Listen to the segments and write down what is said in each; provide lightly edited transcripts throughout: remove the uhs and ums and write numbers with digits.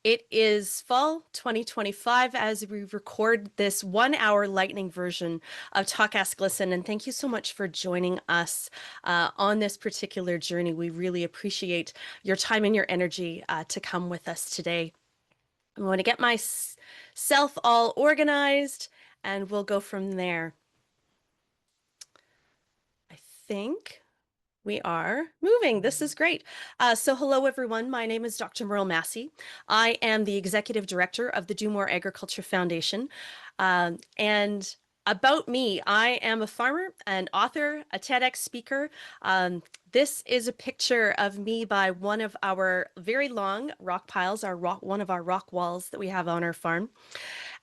It is fall 2025 as we record this 1 hour lightning version of Talk, Ask, Listen. And thank you so much for joining us on this particular journey. We really appreciate your time and your energy to come with us today. I'm going to get myself all organized and we'll go from there. I think we are moving. This is great. So hello, everyone. My name is Dr. Merle Massie. I am the Executive Director of the Do More Agriculture Foundation. And about me, I am a farmer, an author, a TEDx speaker. This is a picture of me by one of our very long rock piles, one of our rock walls that we have on our farm.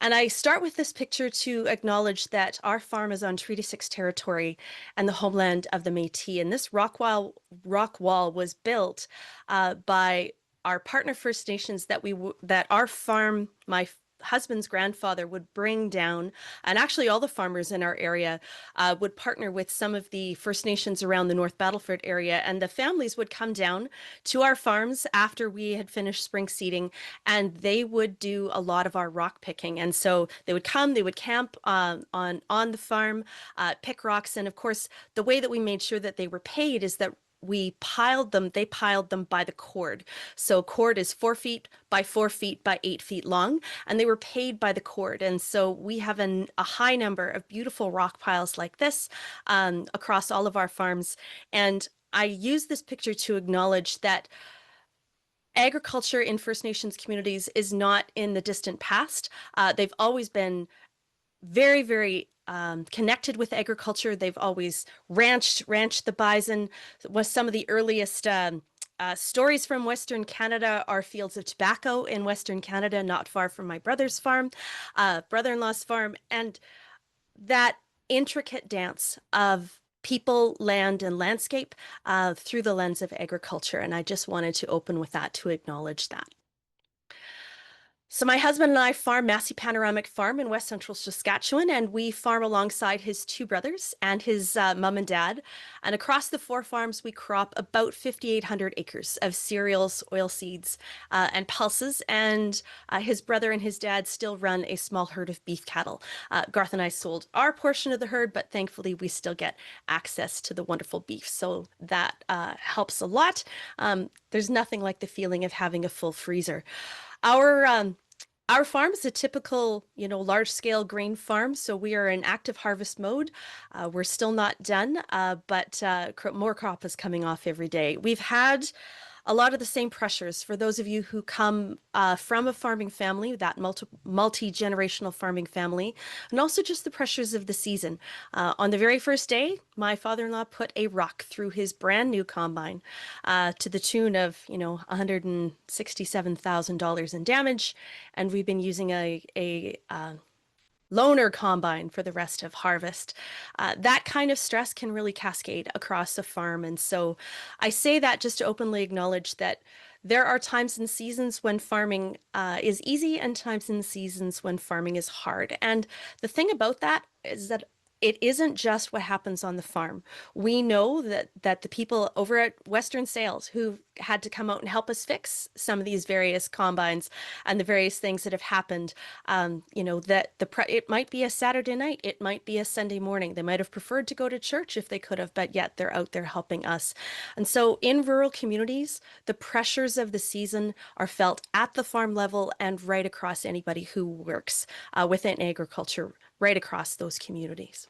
And I start with this picture to acknowledge that our farm is on Treaty 6 territory and the homeland of the Métis. And this rock wall was built by our partner First Nations that our farm, my husband's grandfather would bring down, and actually all the farmers in our area would partner with some of the First Nations around the North Battleford area, and the families would come down to our farms after we had finished spring seeding, and they would do a lot of our rock picking. And so they would come, they would camp on the farm, pick rocks, and of course the way that we made sure that they were paid is that they piled them by the cord. So cord is 4 feet by 4 feet by 8 feet long, and they were paid by the cord. And so we have a high number of beautiful rock piles like this across all of our farms. And I use this picture to acknowledge that agriculture in First Nations communities is not in the distant past. They've always been very, very connected with agriculture. They've always ranched the bison. Was some of the earliest stories from Western Canada are fields of tobacco in Western Canada, not far from my brother's farm, brother-in-law's farm, and that intricate dance of people, land, and landscape through the lens of agriculture. And I just wanted to open with that to acknowledge that. So my husband and I farm Massie Panoramic Farm in West Central Saskatchewan, and we farm alongside his two brothers and his mom and dad. And across the four farms, we crop about 5,800 acres of cereals, oilseeds, and pulses. And his brother and his dad still run a small herd of beef cattle. Garth and I sold our portion of the herd, but thankfully we still get access to the wonderful beef. So that helps a lot. There's nothing like the feeling of having a full freezer. Our farm is a typical, large-scale grain farm, so we are in active harvest mode. We're still not done, but more crop is coming off every day. We've had a lot of the same pressures for those of you who come from a farming family, that multi-generational farming family, and also just the pressures of the season. On the very first day, my father-in-law put a rock through his brand new combine to the tune of, $167,000 in damage, and we've been using a loaner combine for the rest of harvest. That kind of stress can really cascade across a farm. And so I say that just to openly acknowledge that there are times and seasons when farming is easy and times and seasons when farming is hard. And the thing about that is that it isn't just what happens on the farm. We know that the people over at Western Sales who had to come out and help us fix some of these various combines and the various things that have happened, it might be a Saturday night, it might be a Sunday morning. They might have preferred to go to church if they could have, but yet they're out there helping us. And so in rural communities, the pressures of the season are felt at the farm level and right across anybody who works within agriculture, right across those communities.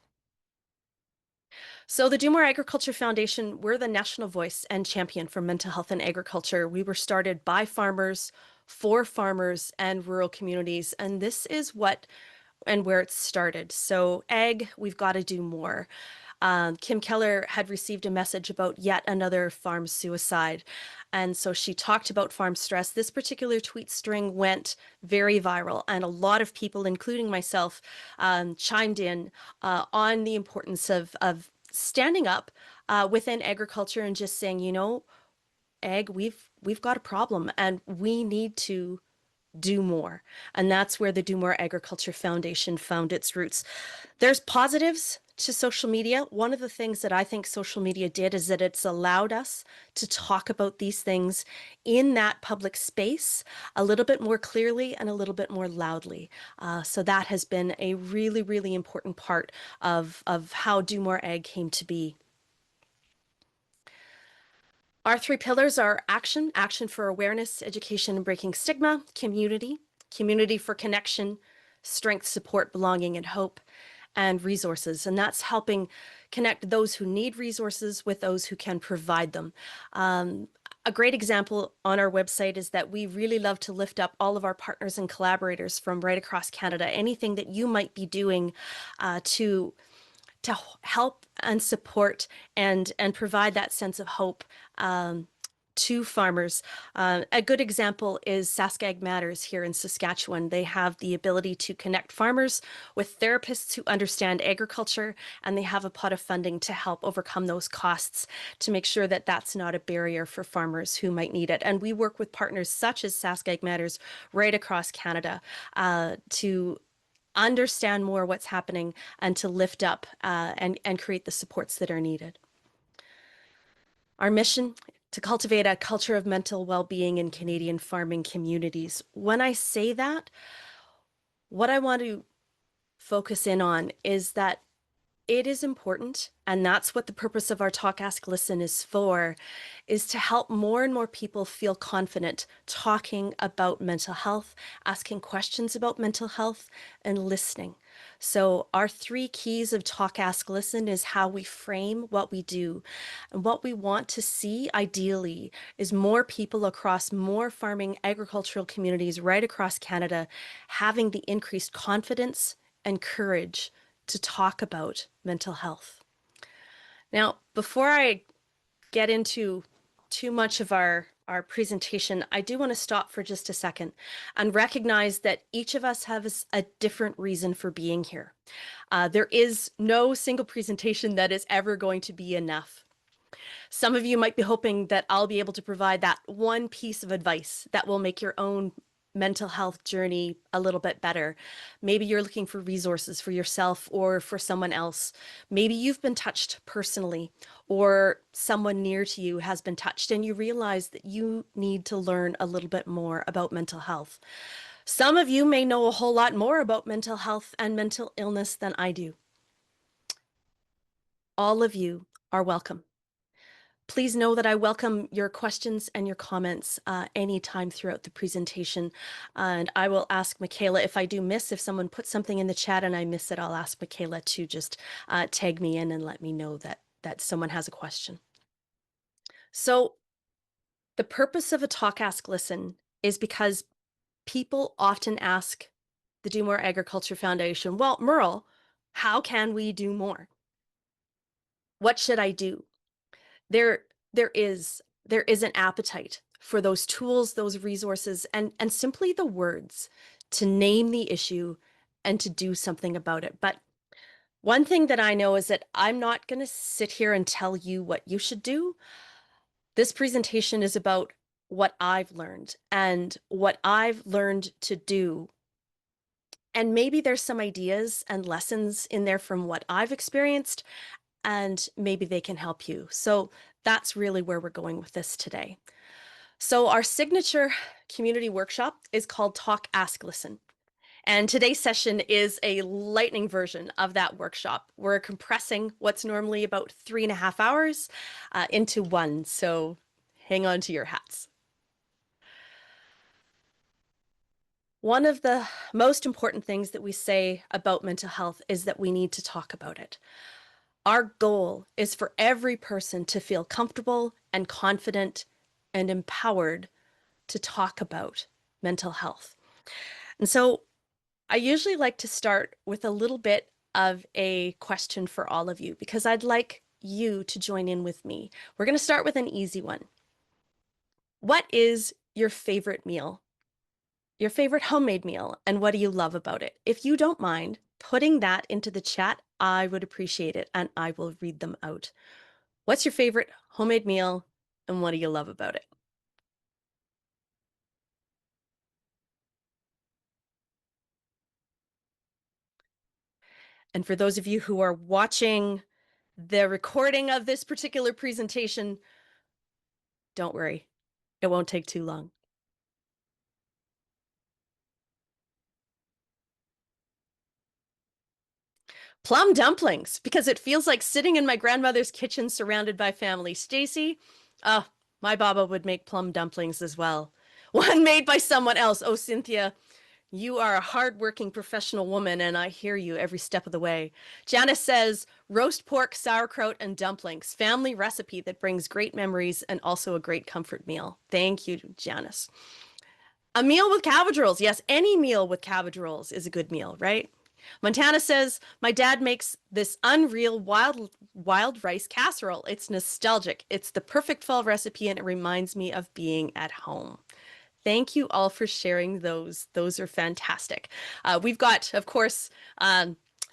So the Do More Agriculture Foundation, we're the national voice and champion for mental health in agriculture. We were started by farmers, for farmers and rural communities, and this is what and where it started. So ag, we've got to do more. Kim Keller had received a message about yet another farm suicide. And so she talked about farm stress. This particular tweet string went very viral, and a lot of people, including myself, chimed in on the importance of standing up within agriculture and just saying, ag, we've got a problem and we need to do more. And that's where the Do More Agriculture Foundation found its roots. There's positives to social media. One of the things that I think social media did is that it's allowed us to talk about these things in that public space a little bit more clearly and a little bit more loudly. So that has been a really, really important part of how Do More Ag came to be. Our three pillars are action, action for awareness, education, and breaking stigma, community, community for connection, strength, support, belonging, and hope, and resources. And that's helping connect those who need resources with those who can provide them. A great example on our website is that we really love to lift up all of our partners and collaborators from right across Canada. Anything that you might be doing to help and support and provide that sense of hope to farmers. A good example is SaskAg Matters here in Saskatchewan. They have the ability to connect farmers with therapists who understand agriculture, and they have a pot of funding to help overcome those costs to make sure that that's not a barrier for farmers who might need it. And we work with partners such as SaskAg Matters right across Canada to understand more what's happening and to lift up and create the supports that are needed. Our mission to cultivate a culture of mental well-being in Canadian farming communities. When I say that, what I want to focus in on is that it is important, and that's what the purpose of our Talk, Ask, Listen is for, is to help more and more people feel confident talking about mental health, asking questions about mental health, and listening. So our three keys of Talk, Ask, Listen is how we frame what we do. And what we want to see ideally is more people across more farming agricultural communities right across Canada having the increased confidence and courage to talk about mental health. Now, before I get into too much of our presentation, I do want to stop for just a second and recognize that each of us has a different reason for being here. There is no single presentation that is ever going to be enough. Some of you might be hoping that I'll be able to provide that one piece of advice that will make your own mental health journey a little bit better. Maybe you're looking for resources for yourself or for someone else. Maybe you've been touched personally, or someone near to you has been touched, and you realize that you need to learn a little bit more about mental health. Some of you may know a whole lot more about mental health and mental illness than I do. All of you are welcome. Please know that I welcome your questions and your comments anytime throughout the presentation. And I will ask Michaela if I do miss, if someone puts something in the chat and I miss it, I'll ask Michaela to just tag me in and let me know that someone has a question. So the purpose of a Talk, Ask, Listen is because people often ask the Do More Agriculture Foundation, well, Merle, how can we do more? What should I do? there there is an appetite for those tools, those resources, and simply the words to name the issue and to do something about it. But one thing that I know is that I'm not going to sit here and tell you what you should do. This presentation is about what I've learned and what I've learned to do. And maybe there's some ideas and lessons in there from what I've experienced, and maybe they can help you. So that's really where we're going with this today. So our signature community workshop is called Talk, Ask, Listen. And today's session is a lightning version of that workshop. We're compressing what's normally about 3.5 hours into one. So hang on to your hats. One of the most important things that we say about mental health is that we need to talk about it. Our goal is for every person to feel comfortable and confident and empowered to talk about mental health. And so I usually like to start with a little bit of a question for all of you, because I'd like you to join in with me. We're going to start with an easy one. What is your favorite meal? Your favorite homemade meal, and what do you love about it? If you don't mind putting that into the chat, I would appreciate it, and I will read them out. What's your favorite homemade meal, and what do you love about it? And for those of you who are watching the recording of this particular presentation, don't worry, it won't take too long. Plum dumplings, because it feels like sitting in my grandmother's kitchen surrounded by family. Stacy, my Baba would make plum dumplings as well. One made by someone else. Oh, Cynthia, you are a hardworking professional woman, and I hear you every step of the way. Janice says, roast pork, sauerkraut, and dumplings. Family recipe that brings great memories and also a great comfort meal. Thank you, Janice. A meal with cabbage rolls. Yes, any meal with cabbage rolls is a good meal, right? Montana says, my dad makes this unreal wild rice casserole. It's nostalgic. It's the perfect fall recipe and it reminds me of being at home. Thank you all for sharing those. Those are fantastic. We've got, of course,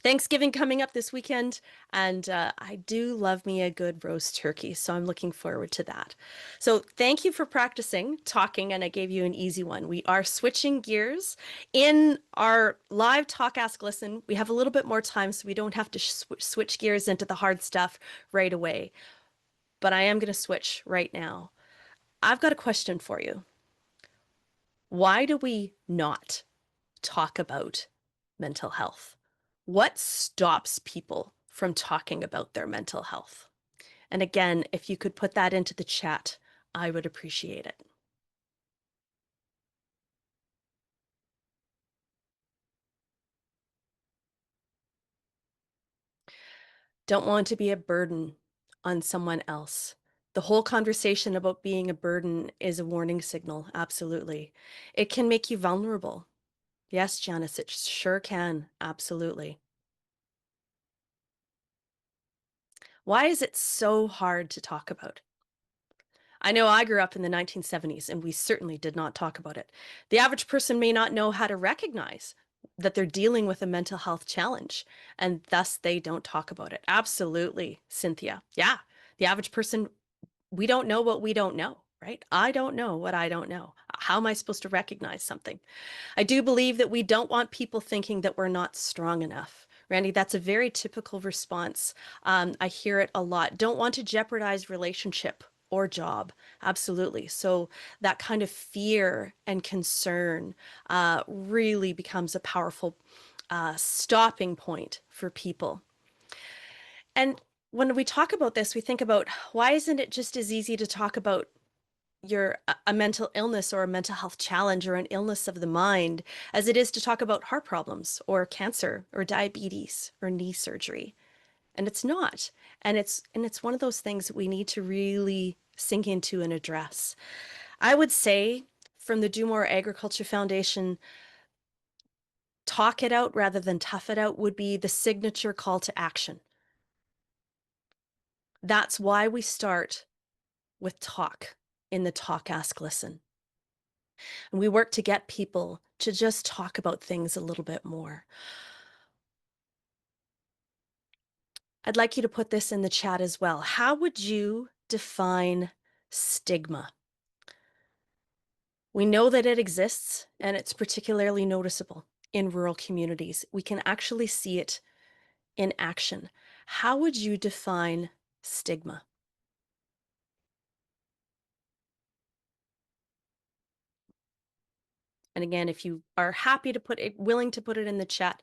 Thanksgiving coming up this weekend, and I do love me a good roast turkey, so I'm looking forward to that. So thank you for practicing talking, and I gave you an easy one. We are switching gears. In our live Talk, Ask, Listen, we have a little bit more time, so we don't have to switch gears into the hard stuff right away. But I am going to switch right now. I've got a question for you. Why do we not talk about mental health? What stops people from talking about their mental health? And again, if you could put that into the chat, I would appreciate it. Don't want to be a burden on someone else. The whole conversation about being a burden is a warning signal. Absolutely. It can make you vulnerable. Yes, Janice, it sure can. Absolutely. Why is it so hard to talk about? I know I grew up in the 1970s and we certainly did not talk about it. The average person may not know how to recognize that they're dealing with a mental health challenge and thus they don't talk about it. Absolutely, Cynthia. Yeah, the average person, we don't know what we don't know, right? I don't know what I don't know. How am I supposed to recognize something? I do believe that we don't want people thinking that we're not strong enough. Randy, that's a very typical response. I hear it a lot. Don't want to jeopardize relationship or job. Absolutely. So that kind of fear and concern really becomes a powerful stopping point for people. And when we talk about this, we think about why isn't it just as easy to talk about your a mental illness or a mental health challenge or an illness of the mind as it is to talk about heart problems or cancer or diabetes or knee surgery. And it's not. And it's one of those things that we need to really sink into and address. I would say from the Do More Agriculture Foundation, talk it out rather than tough it out would be the signature call to action. That's why we start with talk in the Talk, Ask, Listen. And we work to get people to just talk about things a little bit more. I'd like you to put this in the chat as well. How would you define stigma? We know that it exists and it's particularly noticeable in rural communities. We can actually see it in action. How would you define stigma? And again, if you are happy to put it, willing to put it in the chat,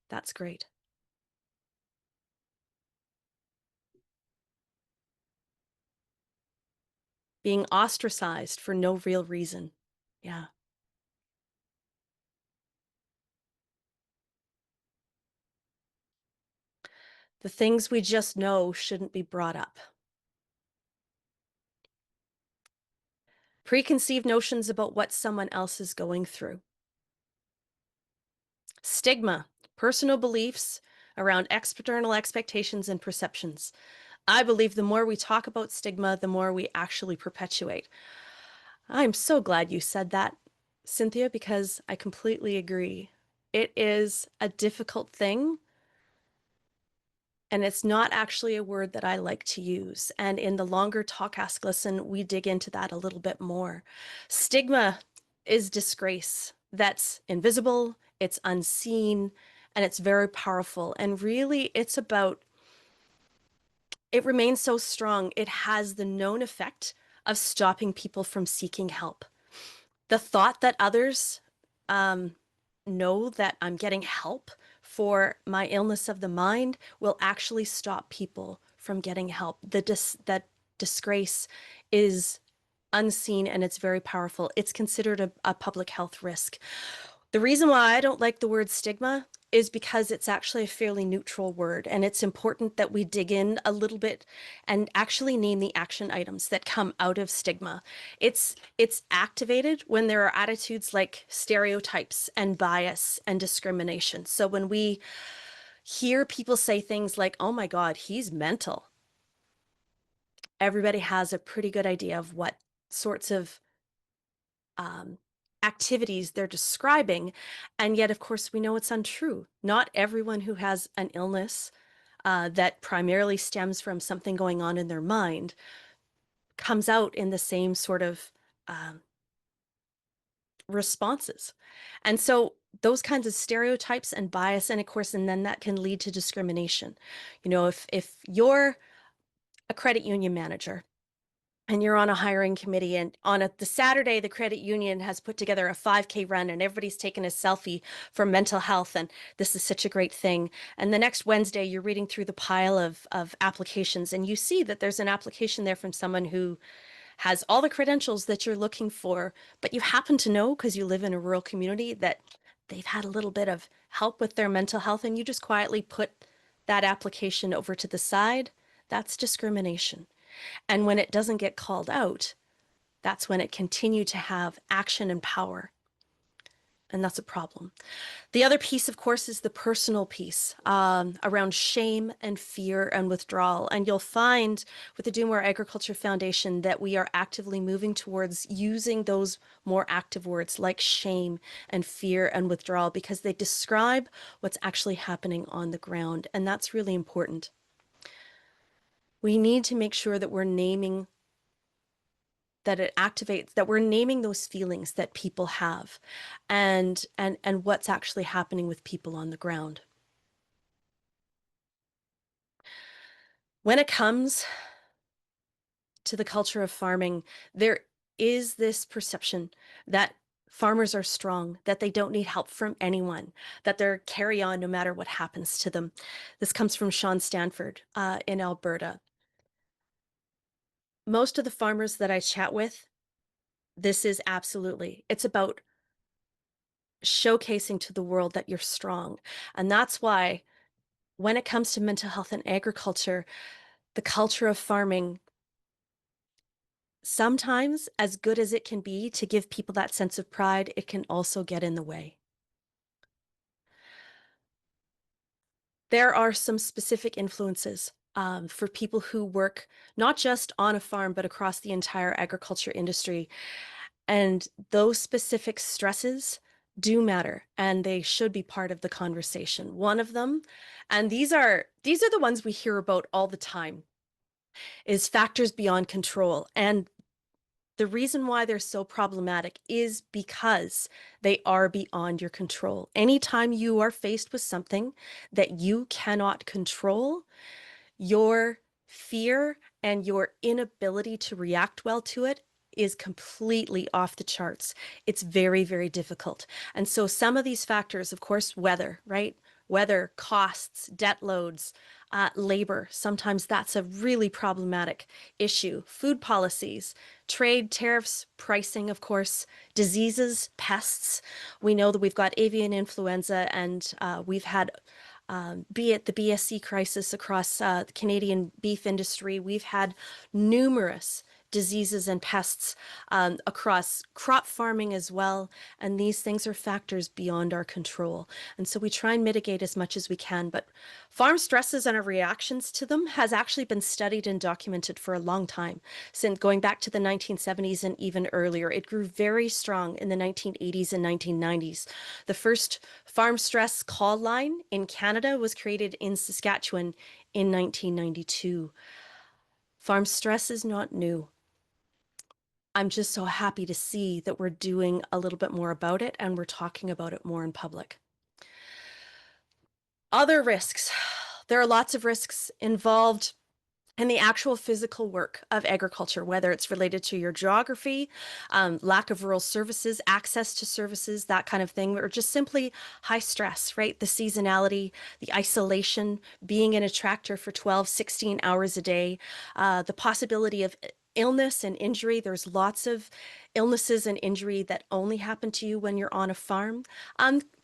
that's great. Being ostracized for no real reason. Yeah. The things we just know shouldn't be brought up. Preconceived notions about what someone else is going through. Stigma, personal beliefs around external expectations and perceptions. I believe the more we talk about stigma, the more we actually perpetuate. I'm so glad you said that, Cynthia, because I completely agree. It is a difficult thing. And it's not actually a word that I like to use. And in the longer Talk, Ask, Listen, we dig into that a little bit more. Stigma is disgrace that's invisible, it's unseen, and it's very powerful. And really, it remains so strong. It has the known effect of stopping people from seeking help. The thought that others um, know that I'm getting help for my illness of the mind will actually stop people from getting help. That disgrace is unseen and it's very powerful. It's considered a public health risk. The reason why I don't like the word stigma is because it's actually a fairly neutral word, and it's important that we dig in a little bit and actually name the action items that come out of stigma. It's activated when there are attitudes like stereotypes and bias and discrimination. So when we hear people say things like, "Oh my God, he's mental," everybody has a pretty good idea of what sorts of um, activities they're describing. And yet, of course, we know it's untrue. Not everyone who has an illness that primarily stems from something going on in their mind comes out in the same sort of um, responses. And so those kinds of stereotypes and bias, and of course, and then that can lead to discrimination. You know, if you're a credit union manager and you're on a hiring committee, and on the Saturday the credit union has put together a 5K run and everybody's taken a selfie for mental health, and this is such a great thing, and the next Wednesday you're reading through the pile of applications and you see that there's an application there from someone who has all the credentials that you're looking for, but you happen to know because you live in a rural community that they've had a little bit of help with their mental health, and you just quietly put that application over to the side. That's discrimination. And when it doesn't get called out, that's when it continued to have action and power. And that's a problem. The other piece, of course, is the personal piece around shame and fear and withdrawal. And you'll find with the Do More Agriculture Foundation that we are actively moving towards using those more active words like shame and fear and withdrawal because they describe what's actually happening on the ground. And that's really important. We need to make sure that we're naming that it activates that we're naming those feelings that people have and what's actually happening with people on the ground. When it comes to the culture of farming, there is this perception that farmers are strong, that they don't need help from anyone, that they're carry on no matter what happens to them. This comes from Sean Stanford in Alberta. Most of the farmers that I chat with, this is absolutely, it's about showcasing to the world that you're strong. And that's why when it comes to mental health and agriculture, the culture of farming, sometimes as good as it can be to give people that sense of pride, it can also get in the way. There are some specific influences for people who work not just on a farm, but across the entire agriculture industry. And those specific stresses do matter and they should be part of the conversation. One of them, and these are the ones we hear about all the time, is factors beyond control. And the reason why they're so problematic is because they are beyond your control. Anytime you are faced with something that you cannot control, your fear and your inability to react well to it is completely off the charts. It's very, very difficult. And so some of these factors, of course, weather, right? Weather, costs, debt loads, labor. Sometimes that's a really problematic issue. Food policies, trade, tariffs, pricing, of course, diseases, pests. We know that we've got avian influenza and we've had be it the BSE crisis across the Canadian beef industry, we've had numerous diseases and pests across crop farming as well. And these things are factors beyond our control. And so we try and mitigate as much as we can. But farm stresses and our reactions to them has actually been studied and documented for a long time, since going back to the 1970s and even earlier. It grew very strong in the 1980s and 1990s. The first farm stress call line in Canada was created in Saskatchewan in 1992. Farm stress is not new. I'm just so happy to see that we're doing a little bit more about it and we're talking about it more in public. Other risks. There are lots of risks involved in the actual physical work of agriculture, whether it's related to your geography, lack of rural services, access to services, that kind of thing, or just simply high stress, right? The seasonality, the isolation, being in a tractor for 12, 16 hours a day, the possibility of illness and injury. There's lots of illnesses and injury that only happen to you when you're on a farm.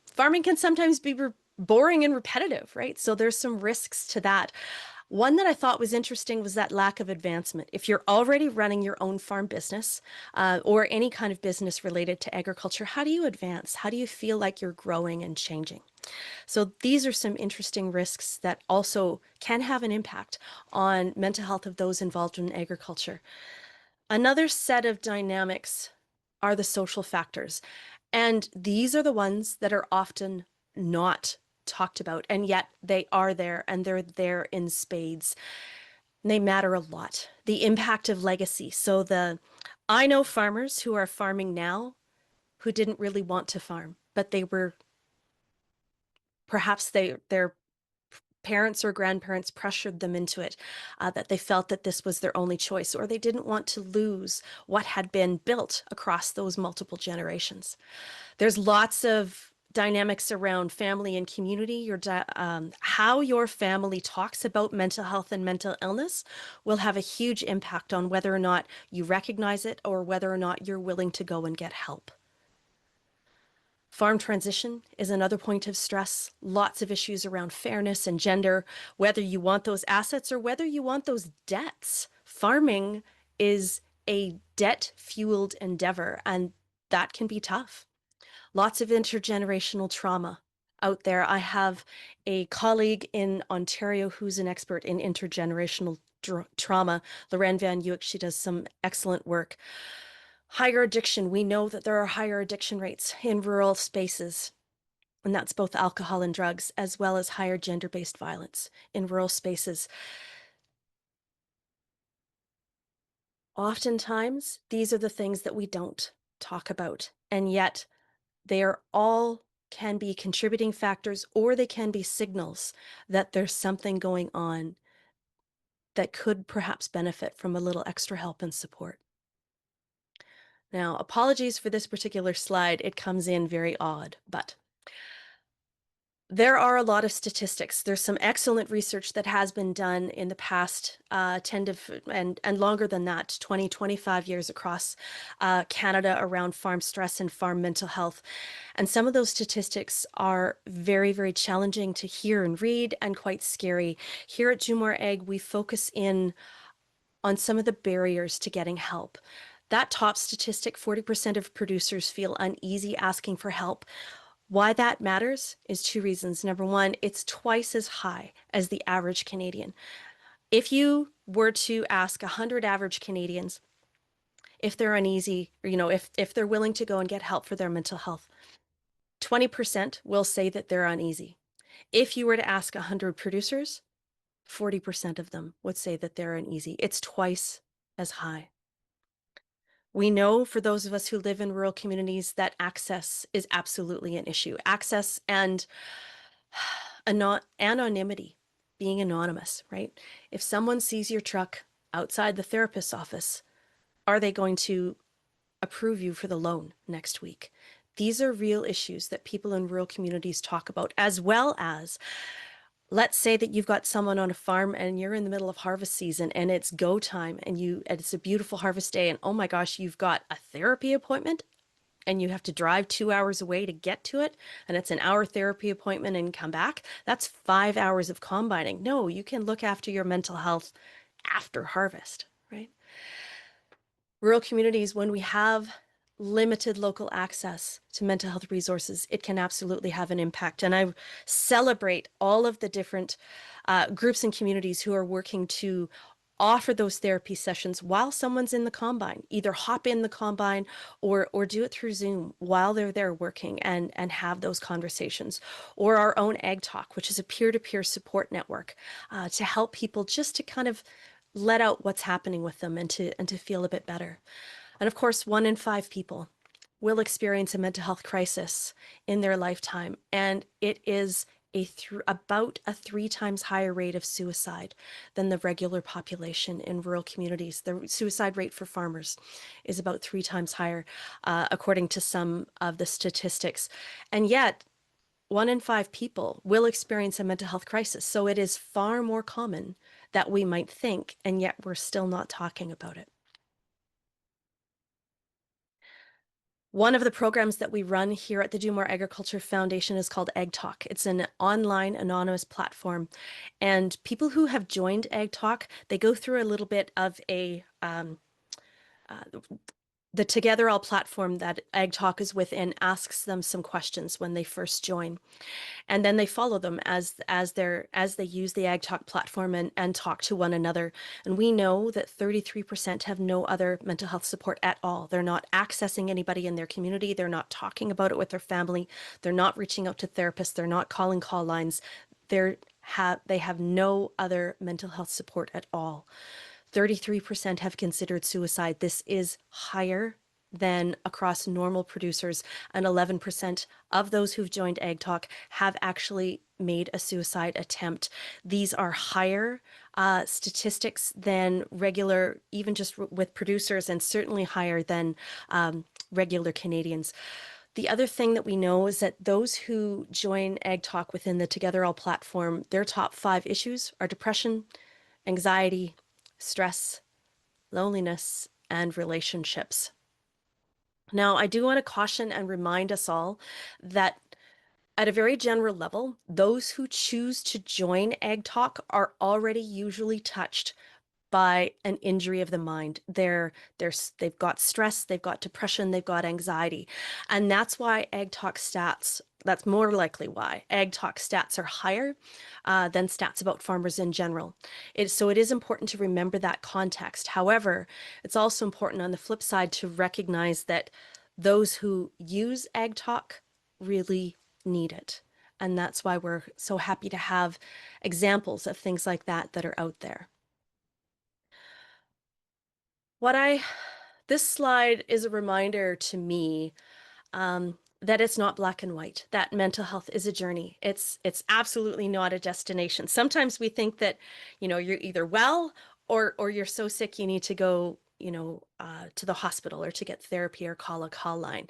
Farming can sometimes be boring and repetitive, right? So there's some risks to that. One that I thought was interesting was that lack of advancement. If you're already running your own farm business or any kind of business related to agriculture, how do you advance? How do you feel like you're growing and changing? So these are some interesting risks that also can have an impact on mental health of those involved in agriculture. Another set of dynamics are the social factors. And these are the ones that are often not talked about, and yet they are there and they're there in spades. And they matter a lot. The impact of legacy. I know farmers who are farming now who didn't really want to farm, but they were perhaps their parents or grandparents pressured them into it, that they felt that this was their only choice, or they didn't want to lose what had been built across those multiple generations. There's lots of dynamics around family and community. How your family talks about mental health and mental illness will have a huge impact on whether or not you recognize it or whether or not you're willing to go and get help. Farm transition is another point of stress. Lots of issues around fairness and gender, whether you want those assets or whether you want those debts. Farming is a debt-fueled endeavor, and that can be tough. Lots of intergenerational trauma out there. I have a colleague in Ontario who's an expert in intergenerational trauma, Lorraine Van Uik. She does some excellent work. Higher addiction. We know that there are higher addiction rates in rural spaces, and that's both alcohol and drugs, as well as higher gender-based violence in rural spaces. Oftentimes, these are the things that we don't talk about, and yet they are all can be contributing factors, or they can be signals that there's something going on that could perhaps benefit from a little extra help and support. Now, apologies for this particular slide. It comes in very odd, but there are a lot of statistics. There's some excellent research that has been done in the past 10 to and longer than that, 20, 25 years across Canada around farm stress and farm mental health. And some of those statistics are very, very challenging to hear and read and quite scary. Here at Jumor Ag, we focus in on some of the barriers to getting help. That top statistic, 40% of producers feel uneasy asking for help. Why that matters is two reasons. Number one, it's twice as high as the average Canadian. If you were to ask 100 average Canadians if they're uneasy, or, if they're willing to go and get help for their mental health, 20% will say that they're uneasy. If you were to ask 100 producers, 40% of them would say that they're uneasy. It's twice as high. We know for those of us who live in rural communities that access is absolutely an issue. Access and anonymity, being anonymous, right? If someone sees your truck outside the therapist's office, are they going to approve you for the loan next week? These are real issues that people in rural communities talk about, as well as, let's say that you've got someone on a farm and you're in the middle of harvest season and it's go time and it's a beautiful harvest day and oh my gosh, you've got a therapy appointment and you have to drive 2 hours away to get to it, and it's an hour therapy appointment and come back. That's 5 hours of combining. No, you can look after your mental health after harvest, right? Rural communities, when we have limited local access to mental health resources, it can absolutely have an impact. And I celebrate all of the different groups and communities who are working to offer those therapy sessions while someone's in the combine, either hop in the combine or do it through Zoom while they're there working and have those conversations. Or our own Ag Talk, which is a peer-to-peer support network to help people just to kind of let out what's happening with them and to feel a bit better. And of course, 1 in 5 people will experience a mental health crisis in their lifetime. And it is about a 3 times higher rate of suicide than the regular population in rural communities. The suicide rate for farmers is about 3 times higher, according to some of the statistics. And yet, 1 in 5 people will experience a mental health crisis. So it is far more common that we might think, and yet we're still not talking about it. One of the programs that we run here at the Do More Agriculture Foundation is called Ag Talk. It's an online anonymous platform. And people who have joined Ag Talk, they go through a little bit of the Together All platform that Ag Talk is within asks them some questions when they first join. And then they follow them as they use the Ag Talk platform and talk to one another. And we know that 33% have no other mental health support at all. They're not accessing anybody in their community. They're not talking about it with their family. They're not reaching out to therapists. They're not calling call lines. They have no other mental health support at all. 33% have considered suicide. This is higher than across normal producers, and 11% of those who've joined Ag Talk have actually made a suicide attempt. These are higher statistics than regular, even just with producers, and certainly higher than regular Canadians. The other thing that we know is that those who join Ag Talk within the Together All platform, their top 5 issues are depression, anxiety, stress, loneliness, and relationships. Now, I do want to caution and remind us all that at a very general level, those who choose to join Ag Talk are already usually touched by an injury of the mind. They've got stress, they've got depression, they've got anxiety. And that's why Ag Talk stats, that's more likely why Ag Talk stats are higher than stats about farmers in general. So it is important to remember that context. However, it's also important on the flip side to recognize that those who use Ag Talk really need it. And that's why we're so happy to have examples of things like that that are out there. What I, this slide is a reminder to me that it's not black and white, that mental health is a journey. It's absolutely not a destination. Sometimes we think that, you're either well or you're so sick you need to go, to the hospital or to get therapy or call a call line.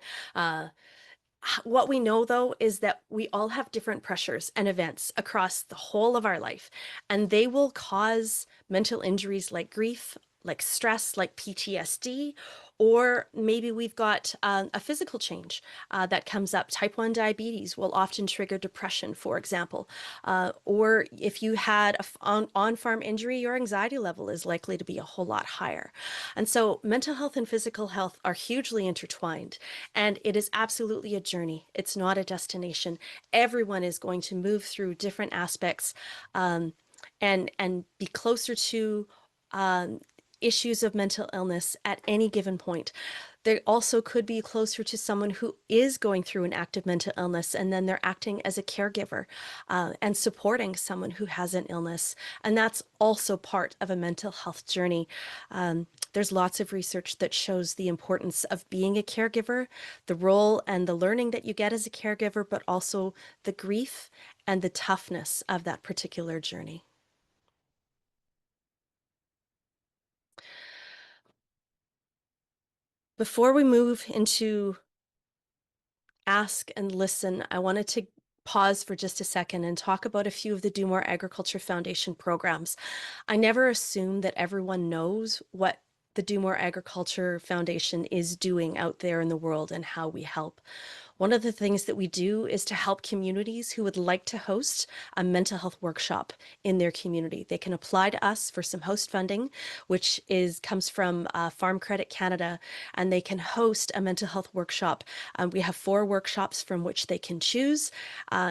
What we know, though, is that we all have different pressures and events across the whole of our life, and they will cause mental injuries like grief, like stress, like PTSD, or maybe we've got a physical change that comes up. Type 1 diabetes will often trigger depression, for example. Or if you had an on-farm injury, your anxiety level is likely to be a whole lot higher. And so mental health and physical health are hugely intertwined, and it is absolutely a journey. It's not a destination. Everyone is going to move through different aspects and be closer to issues of mental illness at any given point. They also could be closer to someone who is going through an active mental illness, and then they're acting as a caregiver and supporting someone who has an illness. And that's also part of a mental health journey. There's lots of research that shows the importance of being a caregiver, the role and the learning that you get as a caregiver, but also the grief and the toughness of that particular journey. Before we move into ask and listen, I wanted to pause for just a second and talk about a few of the Do More Agriculture Foundation programs. I never assume that everyone knows what the Do More Agriculture Foundation is doing out there in the world and how we help. One of the things that we do is to help communities who would like to host a mental health workshop in their community. They can apply to us for some host funding, which comes from Farm Credit Canada, and they can host a mental health workshop. We have 4 workshops from which they can choose,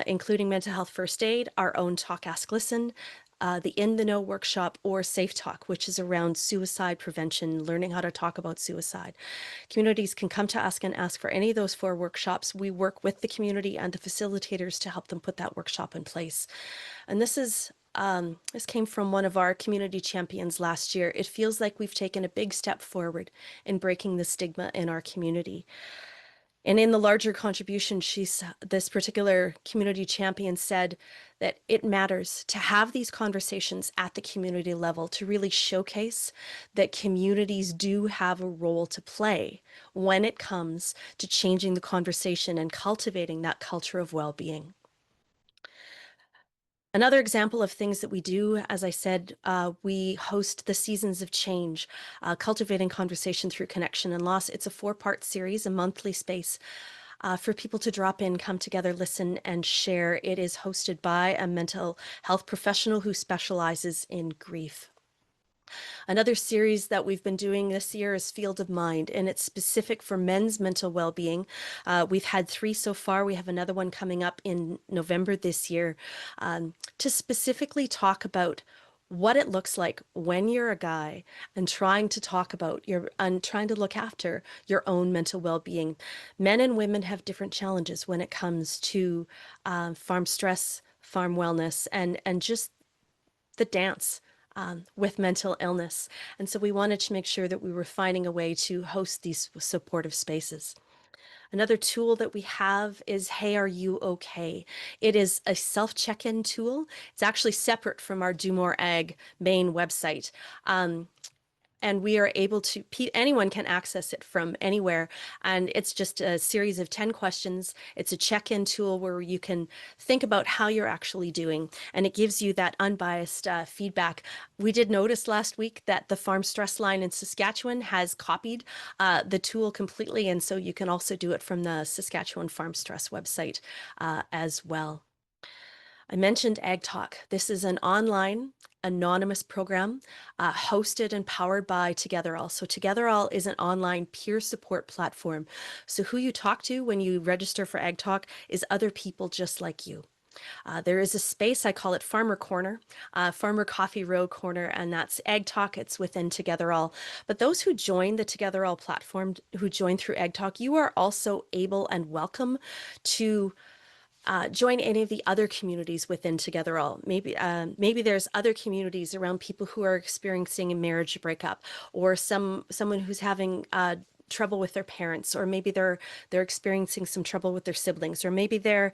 including mental health first aid, our own Talk, Ask, Listen, the In the Know workshop, or Safe Talk, which is around suicide prevention, learning how to talk about suicide. Communities can come to us and ask for any of those 4 workshops. We work with the community and the facilitators to help them put that workshop in place. And this came from one of our community champions last year. It feels like we've taken a big step forward in breaking the stigma in our community. And in the larger contribution, this particular community champion said that it matters to have these conversations at the community level to really showcase that communities do have a role to play when it comes to changing the conversation and cultivating that culture of well-being. Another example of things that we do, as I said, we host the Seasons of Change, Cultivating Conversation Through Connection and Loss. It's a 4-part series, a monthly space for people to drop in, come together, listen, and share. It is hosted by a mental health professional who specializes in grief. Another series that we've been doing this year is Field of Mind, and it's specific for men's mental well-being. We've had 3 so far. We have another one coming up in November this year to specifically talk about what it looks like when you're a guy and trying to talk about and trying to look after your own mental well-being. Men and women have different challenges when it comes to farm stress, farm wellness, and just the dance with mental illness. And so we wanted to make sure that we were finding a way to host these supportive spaces. Another tool that we have is Hey, Are You Okay? It is a self-check-in tool. It's actually separate from our Do More Ag main website. And we are able to, anyone can access it from anywhere. And it's just a series of 10 questions. It's a check-in tool where you can think about how you're actually doing. And it gives you that unbiased feedback. We did notice last week that the Farm Stress Line in Saskatchewan has copied the tool completely. And so you can also do it from the Saskatchewan Farm Stress website as well. I mentioned Ag Talk. This is an online anonymous program hosted and powered by TogetherAll. So TogetherAll is an online peer support platform. So who you talk to when you register for Ag Talk is other people just like you. There is a space, I call it Farmer Corner, Farmer Coffee Row Corner, and that's Ag Talk. It's within TogetherAll. But those who join the TogetherAll platform, who join through Ag Talk, you are also able and welcome to join any of the other communities within TogetherAll. Maybe there's other communities around people who are experiencing a marriage breakup, or someone who's having trouble with their parents, or maybe they're experiencing some trouble with their siblings, or maybe they're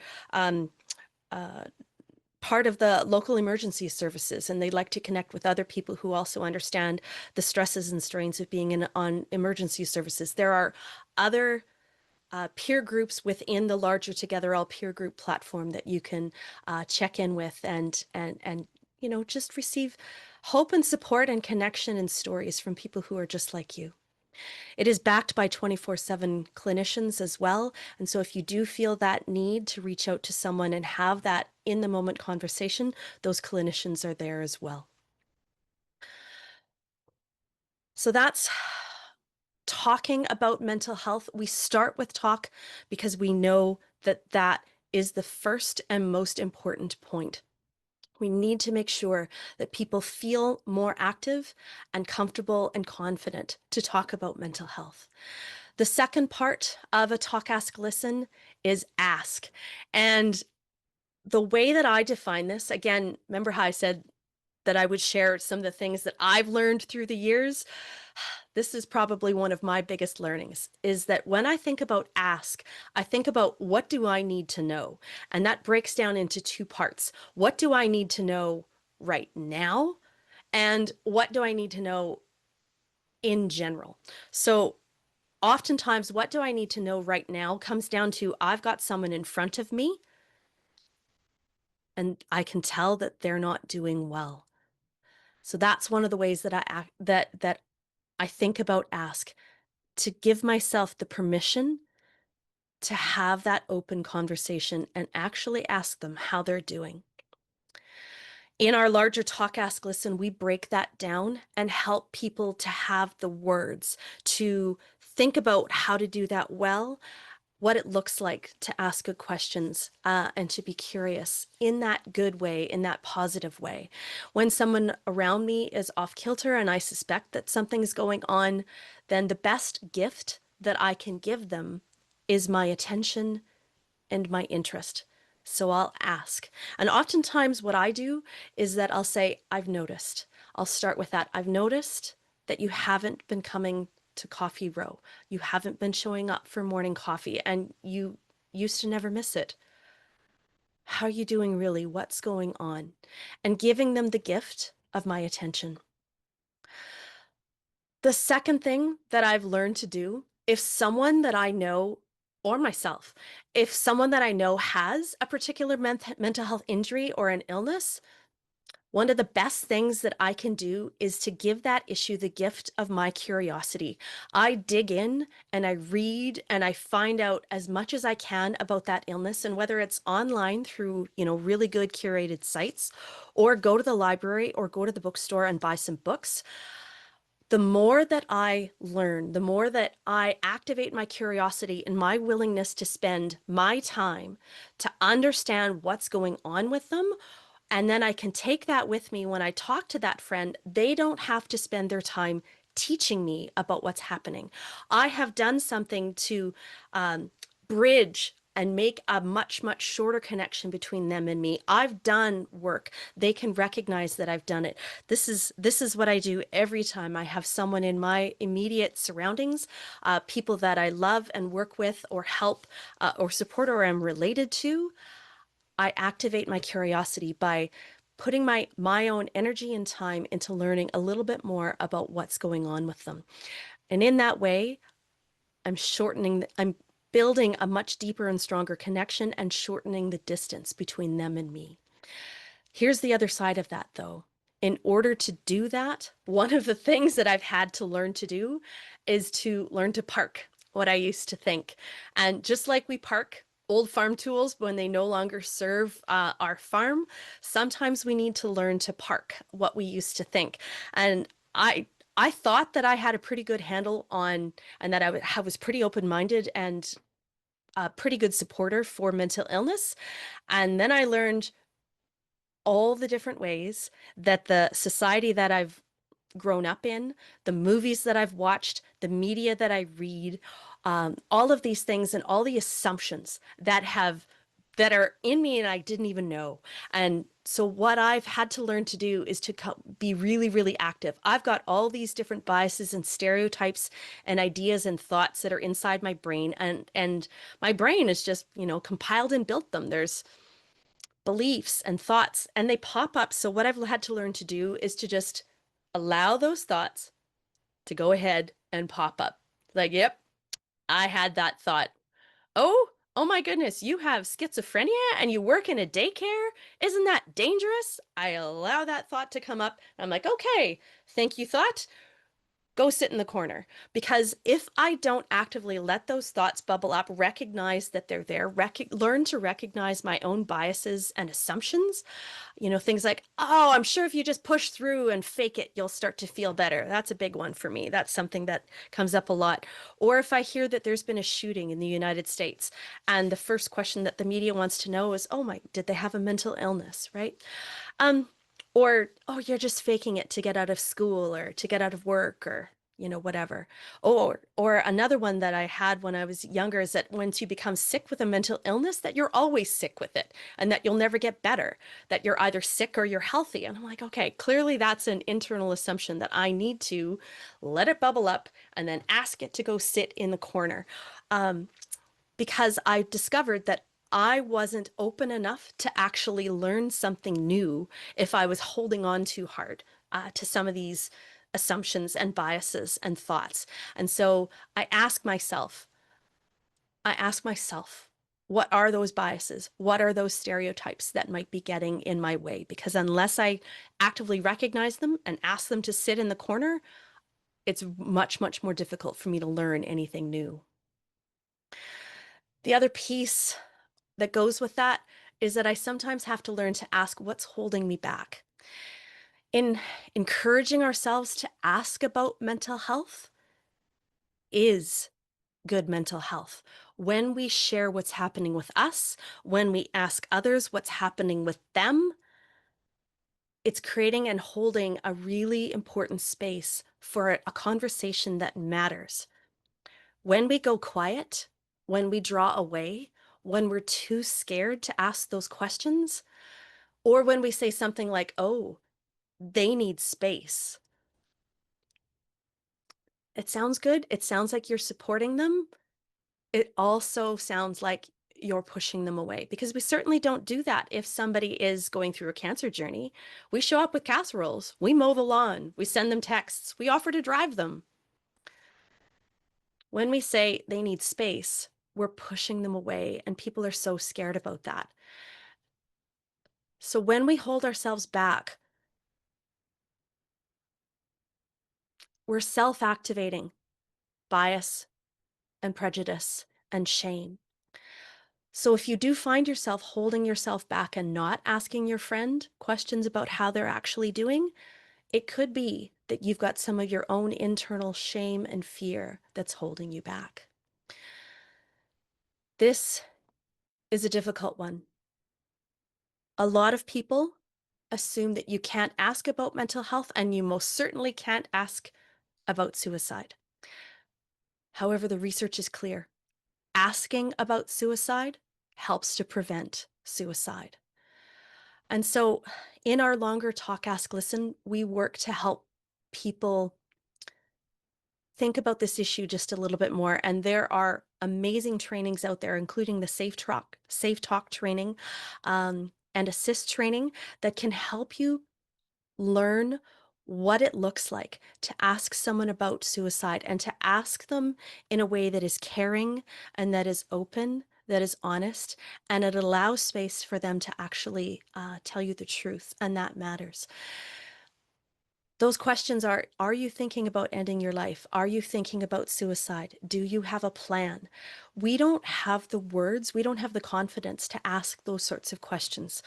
part of the local emergency services and they'd like to connect with other people who also understand the stresses and strains of being on emergency services. There are other peer groups within the larger TogetherAll peer group platform that you can check in with and just receive hope and support and connection and stories from people who are just like you. It is backed by 24/7 clinicians as well. And so if you do feel that need to reach out to someone and have that in the moment conversation, those clinicians are there as well. So that's talking about mental health. We start with talk because we know that that is the first and most important point. We need to make sure that people feel more active and comfortable and confident to talk about mental health. The second part of a talk, ask, listen is ask. And the way that I define this, again, remember how I said that I would share some of the things that I've learned through the years. This is probably one of my biggest learnings, is that when I think about ask, I think about what do I need to know? And that breaks down into 2 parts. What do I need to know right now? And what do I need to know in general? So oftentimes, what do I need to know right now comes down to I've got someone in front of me and I can tell that they're not doing well. So that's one of the ways that I think about ask, to give myself the permission to have that open conversation and actually ask them how they're doing. In our larger talk, ask, listen, we break that down and help people to have the words to think about how to do that well, what it looks like to ask good questions and to be curious in that good way, in that positive way. When someone around me is off kilter and I suspect that something's going on, then the best gift that I can give them is my attention and my interest. So I'll ask. And oftentimes what I do is that I'll say, I've noticed. I'll start with that. I've noticed that you haven't been coming to coffee row. You haven't been showing up for morning coffee and you used to never miss it. How are you doing really? What's going on? And giving them the gift of my attention. The second thing that I've learned to do, if someone that I know or myself, if someone that I know has a particular mental health injury or an illness, one of the best things that I can do is to give that issue the gift of my curiosity. I dig in and I read and I find out as much as I can about that illness, and whether it's online through, really good curated sites, or go to the library or go to the bookstore and buy some books. The more that I learn, the more that I activate my curiosity and my willingness to spend my time to understand what's going on with them. And then I can take that with me when I talk to that friend. They don't have to spend their time teaching me about what's happening. I have done something to bridge and make a much, much shorter connection between them and me. I've done work. They can recognize that I've done it. This is what I do every time I have someone in my immediate surroundings, people that I love and work with or help or support or am related to. I activate my curiosity by putting my own energy and time into learning a little bit more about what's going on with them. And in that way, I'm building a much deeper and stronger connection and shortening the distance between them and me. Here's the other side of that, though. In order to do that, one of the things that I've had to learn to do is to learn to park what I used to think. And just like we park old farm tools when they no longer serve our farm, sometimes we need to learn to park what we used to think. And I thought that I had a pretty good handle on, and that I was pretty open-minded and a pretty good supporter for mental illness. And then I learned all the different ways that the society that I've grown up in, the movies that I've watched, the media that I read, all of these things and all the assumptions that are in me and I didn't even know. And so what I've had to learn to do is to be really, really active. I've got all these different biases and stereotypes and ideas and thoughts that are inside my brain, and my brain is just, compiled and built them. There's beliefs and thoughts, and they pop up. So what I've had to learn to do is to just allow those thoughts to go ahead and pop up. Like, yep, I had that thought. Oh my goodness, you have schizophrenia and you work in a daycare? Isn't that dangerous? I allow that thought to come up. I'm like, okay, thank you, thought. Go sit in the corner. Because if I don't actively let those thoughts bubble up, recognize that they're there, learn to recognize my own biases and assumptions, things like, oh, I'm sure if you just push through and fake it, you'll start to feel better. That's a big one for me. That's something that comes up a lot. Or if I hear that there's been a shooting in the United States, and the first question that the media wants to know is, oh my, did they have a mental illness, right? Um, or, oh, you're just faking it to get out of school or to get out of work or, whatever. Or another one that I had when I was younger is that once you become sick with a mental illness, that you're always sick with it and that you'll never get better, that you're either sick or you're healthy. And I'm like, okay, clearly that's an internal assumption that I need to let it bubble up and then ask it to go sit in the corner. Because I discovered that I wasn't open enough to actually learn something new if I was holding on too hard to some of these assumptions and biases and thoughts. And so I ask myself, what are those biases? What are those stereotypes that might be getting in my way? Because unless I actively recognize them and ask them to sit in the corner, it's much, much more difficult for me to learn anything new. The other piece that goes with that is that I sometimes have to learn to ask what's holding me back. In encouraging ourselves to ask about mental health is good mental health. When we share what's happening with us, when we ask others what's happening with them, it's creating and holding a really important space for a conversation that matters. When we go quiet, when we draw away, when we're too scared to ask those questions, or when we say something like, oh, they need space, It sounds good. It sounds like you're supporting them. It also sounds like you're pushing them away because we certainly don't do that if somebody is going through a cancer journey. We show up with casseroles, we mow the lawn, we send them texts, we offer to drive them. When we say they need space, we're pushing them away, and people are so scared about that. So when we hold ourselves back, we're self-activating bias and prejudice and shame. So if you do find yourself holding yourself back and not asking your friend questions about how they're actually doing, it could be that you've got some of your own internal shame and fear that's holding you back. This is a difficult one. A lot of people assume that you can't ask about mental health, and you most certainly can't ask about suicide. However, the research is clear. Asking about suicide helps to prevent suicide. And so in our longer Talk, Ask, Listen, we work to help people think about this issue just a little bit more. And there are amazing trainings out there, including the Safe Talk training and Assist training that can help you learn what it looks like to ask someone about suicide, and to ask them in a way that is caring and that is open, that is honest, and it allows space for them to actually tell you the truth, and that matters. Those questions are you thinking about ending your life? Are you thinking about suicide? Do you have a plan? We don't have the words, we don't have the confidence to ask those sorts of questions.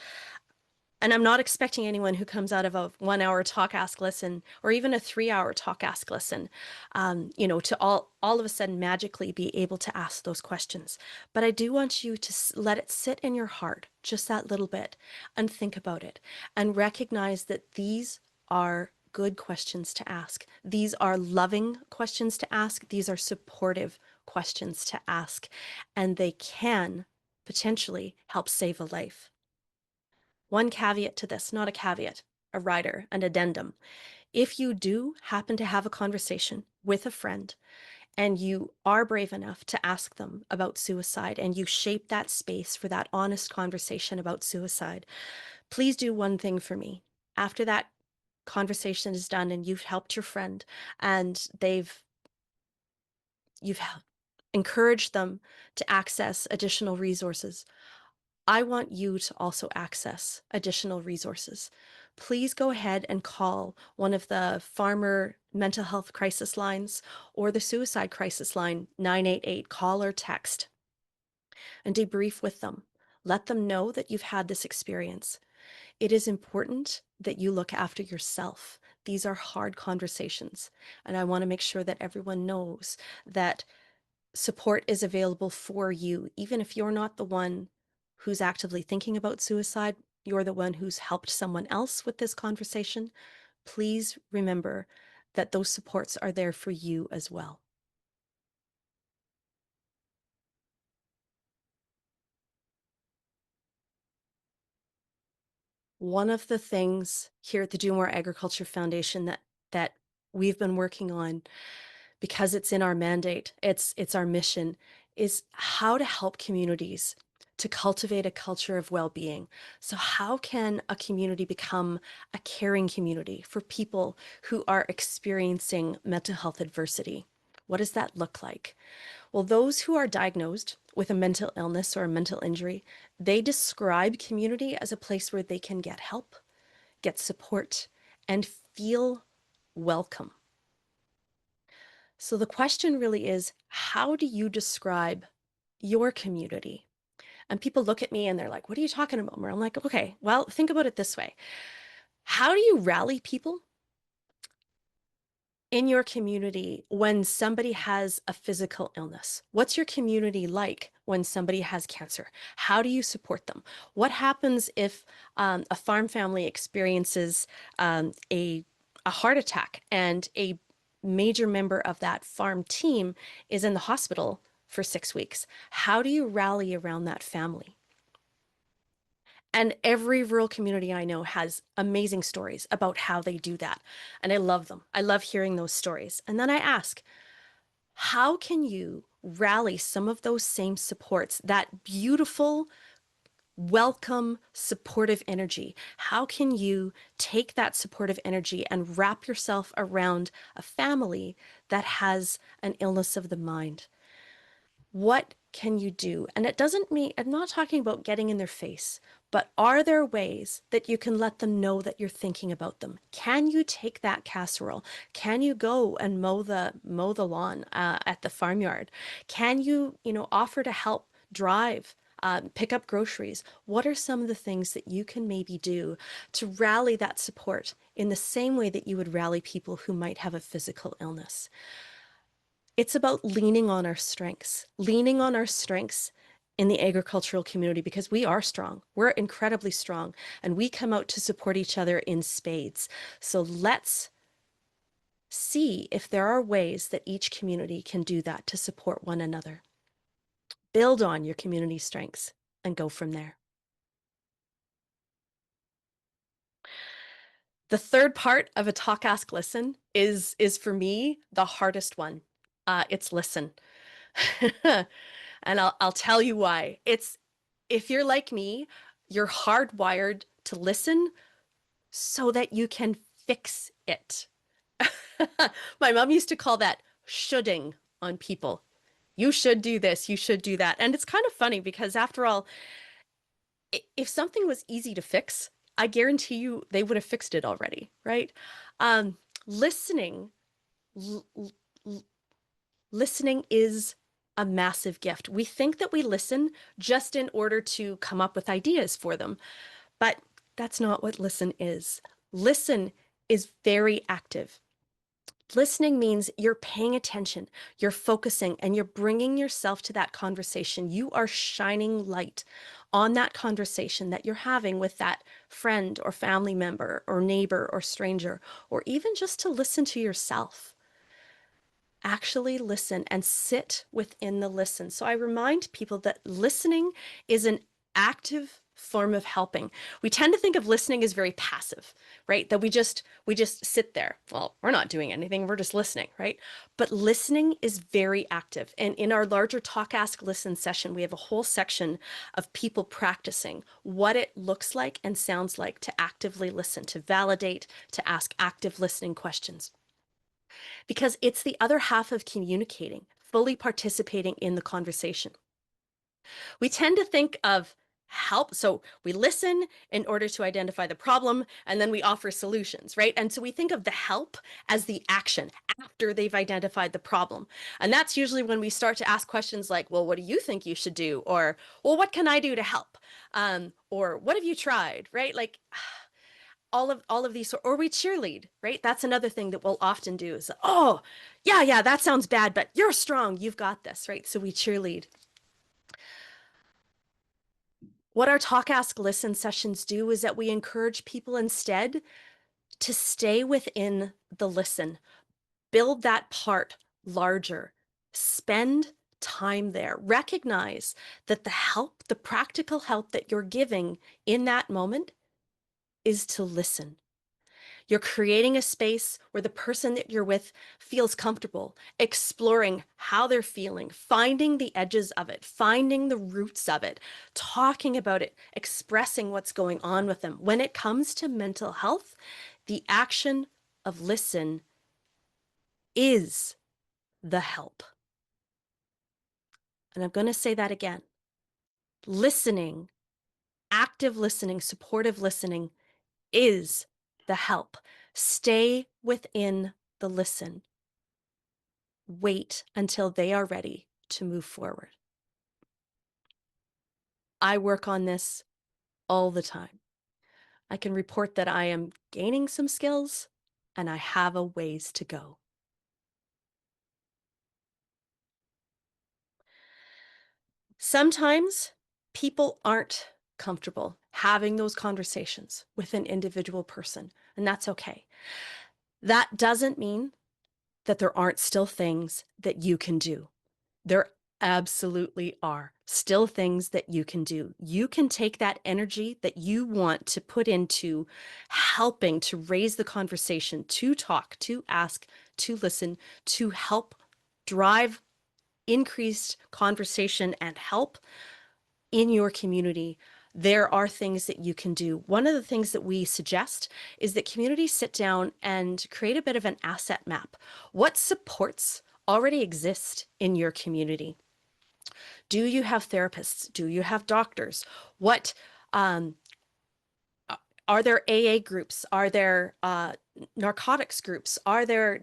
And I'm not expecting anyone who comes out of a 1 hour Talk, Ask, Listen, or even a 3 hour Talk, Ask, Listen, to all of a sudden magically be able to ask those questions. But I do want you to let it sit in your heart just that little bit and think about it and recognize that these are good questions to ask. These are loving questions to ask. These are supportive questions to ask, and they can potentially help save a life. One caveat to this, not a caveat, a rider, an addendum. If you do happen to have a conversation with a friend and you are brave enough to ask them about suicide, and you shape that space for that honest conversation about suicide, please do one thing for me. After that conversation is done and you've helped your friend and you've encouraged them to access additional resources, I want you to also access additional resources. Please go ahead and call one of the farmer mental health crisis lines or the suicide crisis line, 988. Call or text and debrief with them. Let them know that you've had this experience. It is important that you look after yourself. These are hard conversations, and I want to make sure that everyone knows that support is available for you. Even if you're not the one who's actively thinking about suicide, you're the one who's helped someone else with this conversation. Please remember that those supports are there for you as well. One of the things here at the Do More Agriculture Foundation that we've been working on, because it's in our mandate, it's our mission, is how to help communities to cultivate a culture of well-being. So how can a community become a caring community for people who are experiencing mental health adversity? What does that look like? Well, those who are diagnosed with a mental illness or a mental injury, they describe community as a place where they can get help, get support, and feel welcome. So the question really is, how do you describe your community? And people look at me and they're like, what are you talking about, Merle? I'm like, okay, well, think about it this way. How do you rally people in your community when somebody has a physical illness? What's your community like when somebody has cancer? How do you support them? What happens if a farm family experiences a heart attack and a major member of that farm team is in the hospital for 6 weeks? How do you rally around that family? And every rural community I know has amazing stories about how they do that. And I love them. I love hearing those stories. And then I ask, how can you rally some of those same supports, that beautiful, welcome, supportive energy? How can you take that supportive energy and wrap yourself around a family that has an illness of the mind? What can you do? And it doesn't mean, I'm not talking about getting in their face, but are there ways that you can let them know that you're thinking about them? Can you take that casserole? Can you go and mow the lawn at the farmyard? Can you offer to help drive? Pick up groceries. What are some of the things that you can maybe do to rally that support in the same way that you would rally people who might have a physical illness? It's about leaning on our strengths in the agricultural community because we are strong. We're incredibly strong and we come out to support each other in spades. So let's see if there are ways that each community can do that to support one another. Build on your community strengths and go from there. The third part of a talk, ask, listen is for me the hardest one. It's listen. And I'll tell you why. It's if you're like me, you're hardwired to listen so that you can fix it. My mom used to call that shoulding on people. You should do this, you should do that. And it's kind of funny because after all, if something was easy to fix, I guarantee you they would have fixed it already, right? Um, listening, l- l- listening is a massive gift. We think that we listen just in order to come up with ideas for them, but that's not what listen is. Listen is very active. Listening means you're paying attention, you're focusing, and you're bringing yourself to that conversation. You are shining light on that conversation that you're having with that friend or family member or neighbor or stranger, or even just to listen to yourself. Actually listen and sit within the listen. So I remind people that listening is an active form of helping. We tend to think of listening as very passive, right? That we just sit there. Well, we're not doing anything, we're just listening, right? But listening is very active. And in our larger talk, ask, listen session, we have a whole section of people practicing what it looks like and sounds like to actively listen, to validate, to ask active listening questions because it's the other half of communicating, fully participating in the conversation. We tend to think of help. So we listen in order to identify the problem, and then we offer solutions, right? And so we think of the help as the action after they've identified the problem. And that's usually when we start to ask questions like, well, what do you think you should do? Or, well, what can I do to help? Or what have you tried, right? Like, all of these, or we cheerlead, right? That's another thing that we'll often do is, oh yeah, that sounds bad, but you're strong, you've got this, right? So we cheerlead. What our talk, ask, listen sessions do is that we encourage people instead to stay within the listen, build that part larger, spend time there, recognize that the practical help that you're giving in that moment is to listen. You're creating a space where the person that you're with feels comfortable, exploring how they're feeling, finding the edges of it, finding the roots of it, talking about it, expressing what's going on with them. When it comes to mental health, the action of listen is the help. And I'm going to say that again. Listening, active listening, supportive listening is the help. Stay within the listen. Wait until they are ready to move forward. I work on this all the time. I can report that I am gaining some skills and I have a ways to go. Sometimes people aren't comfortable having those conversations with an individual person, and that's okay. That doesn't mean that there aren't still things that you can do. There Absolutely are still things that you can do. You can take that energy that you want to put into helping to raise the conversation, to talk, to ask, to listen, to help drive increased conversation and help in your community. There are things that you can do. One of the things that we suggest is that communities sit down and create a bit of an asset map. What supports already exist in your community? Do you have therapists? Do you have doctors? What um, are there AA groups? Are there narcotics groups? Are there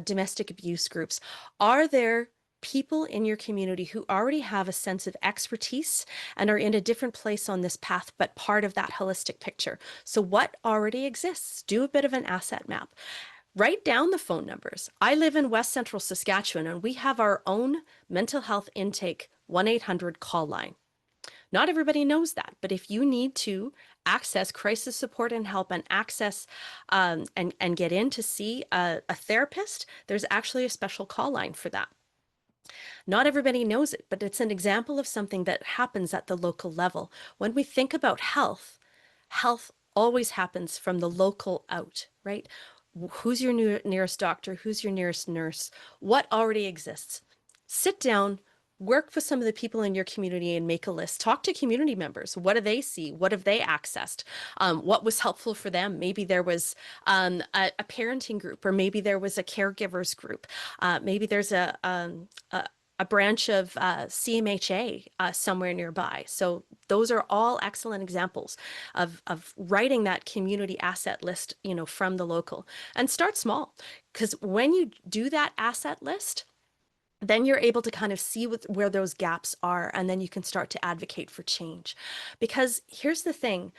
domestic abuse groups? Are there people in your community who already have a sense of expertise and are in a different place on this path, but part of that holistic picture? So, what already exists? Do a bit of an asset map. Write down the phone numbers. I live in West Central Saskatchewan, and we have our own mental health intake 1-800 call line. Not everybody knows that, but if you need to access crisis support and help and access and get in to see a therapist, there's actually a special call line for that. Not everybody knows it, but it's an example of something that happens at the local level. When we think about health, health always happens from the local out, right? Who's your nearest doctor? Who's your nearest nurse? What already exists? Sit down, work with some of the people in your community and make a list. Talk to community members. What do they see? What have they accessed? What was helpful for them? Maybe there was a parenting group, or maybe there was a caregivers group. Maybe there's a branch of CMHA somewhere nearby. So those are all excellent examples of writing that community asset list, from the local. And start small, because when you do that asset list, then you're able to kind of see where those gaps are, and then you can start to advocate for change. Because here's the thing,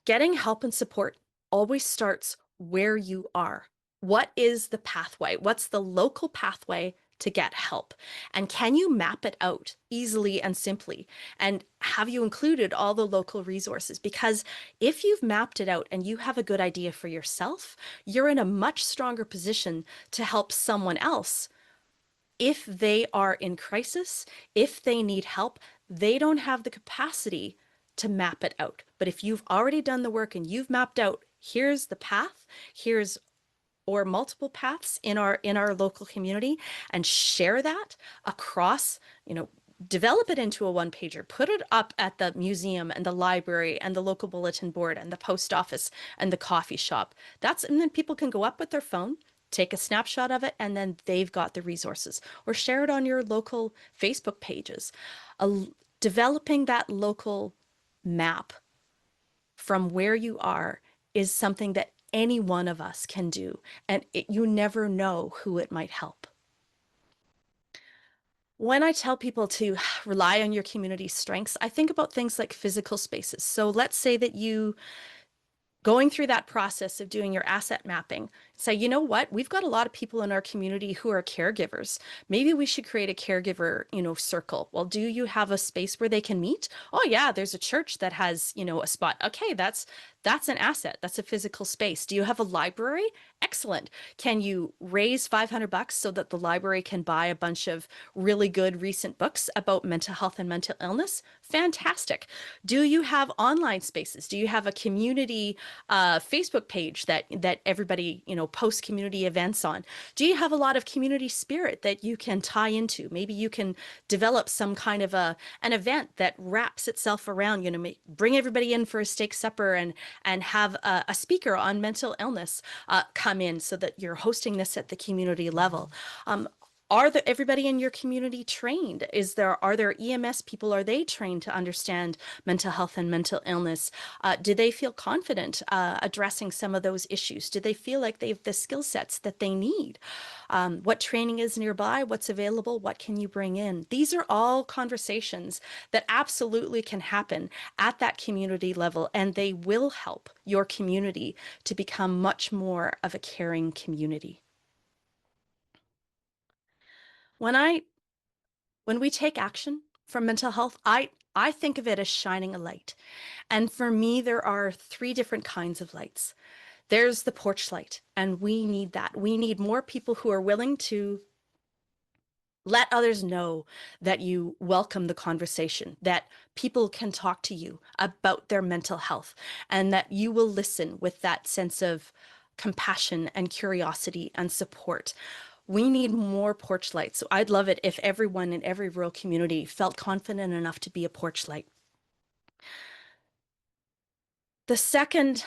getting help and support always starts where you are. What is the pathway? What's the local pathway to get help? And can you map it out easily and simply? And have you included all the local resources? Because if you've mapped it out and you have a good idea for yourself, you're in a much stronger position to help someone else. If they are in crisis, if they need help, they don't have the capacity to map it out. But if you've already done the work and you've mapped out, here's the path, here's or multiple paths in our local community, and share that across, develop it into a one pager, put it up at the museum and the library and the local bulletin board and the post office and the coffee shop. And then people can go up with their phone, take a snapshot of it, and then they've got the resources, or share it on your local Facebook pages. Developing that local map from where you are is something that any one of us can do, and you never know who it might help. When I tell people to rely on your community strengths, I think about things like physical spaces. So let's say that you going through that process of doing your asset mapping, say, you know what, we've got a lot of people in our community who are caregivers. Maybe we should create a caregiver, circle. Well, do you have a space where they can meet? Oh yeah, there's a church that has, a spot. Okay, that's an asset. That's a physical space. Do you have a library? Excellent. Can you raise $500 so that the library can buy a bunch of really good recent books about mental health and mental illness? Fantastic. Do you have online spaces? Do you have a community Facebook page that everybody, posts community events on? Do you have a lot of community spirit that you can tie into? Maybe you can develop some kind of an event that wraps itself around, bring everybody in for a steak supper and have a speaker on mental illness come in, so that you're hosting this at the community level. Everybody in your community trained? Are there EMS people? Are they trained to understand mental health and mental illness? Do they feel confident addressing some of those issues? Do they feel like they have the skill sets that they need? What training is nearby? What's available? What can you bring in? These are all conversations that absolutely can happen at that community level, and they will help your community to become much more of a caring community. When I when we take action for mental health, I think of it as shining a light. And for me, there are three different kinds of lights. There's the porch light, and we need that. We need more people who are willing to Let others know that you welcome the conversation, that people can talk to you about their mental health, and that you will listen with that sense of compassion and curiosity and support. We need more porch lights. So I'd love it if everyone in every rural community felt confident enough to be a porch light. The second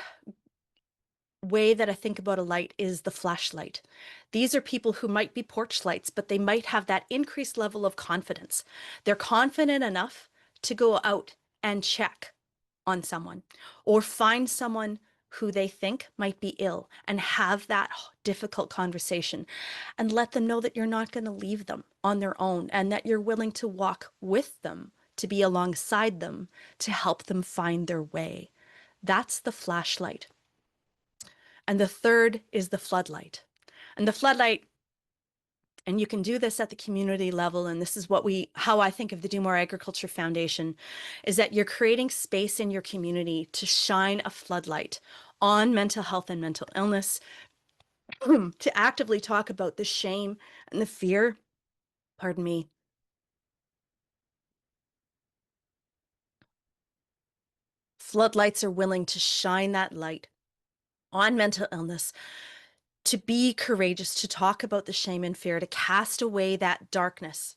way that I think about a light is the flashlight. These are people who might be porch lights, but they might have that increased level of confidence. They're confident enough to go out and check on someone or find someone who they think might be ill and have that difficult conversation and let them know that you're not going to leave them on their own and that you're willing to walk with them, to be alongside them, to help them find their way. That's the flashlight. And the third is the floodlight. And the floodlight, and you can do this at the community level, and this is how I think of the Do More Agriculture Foundation, is that you're creating space in your community to shine a floodlight on mental health and mental illness, to actively talk about the shame and the fear, pardon me. Floodlights are willing to shine that light on mental illness, to be courageous, to talk about the shame and fear, to cast away that darkness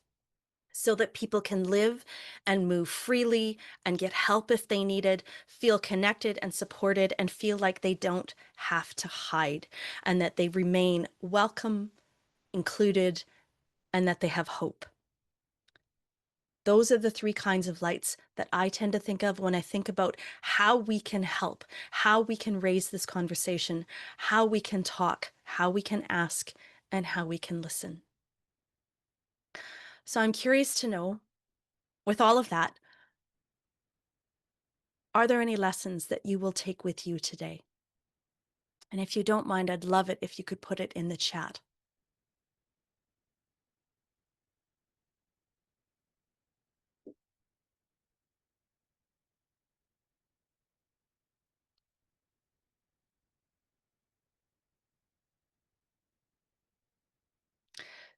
so that people can live and move freely and get help if they need it, feel connected and supported, and feel like they don't have to hide, and that they remain welcome, included, and that they have hope. Those are the three kinds of lights that I tend to think of when I think about how we can help, how we can raise this conversation, how we can talk, how we can ask, and how we can listen. So I'm curious to know, with all of that, are there any lessons that you will take with you today? And if you don't mind, I'd love it if you could put it in the chat.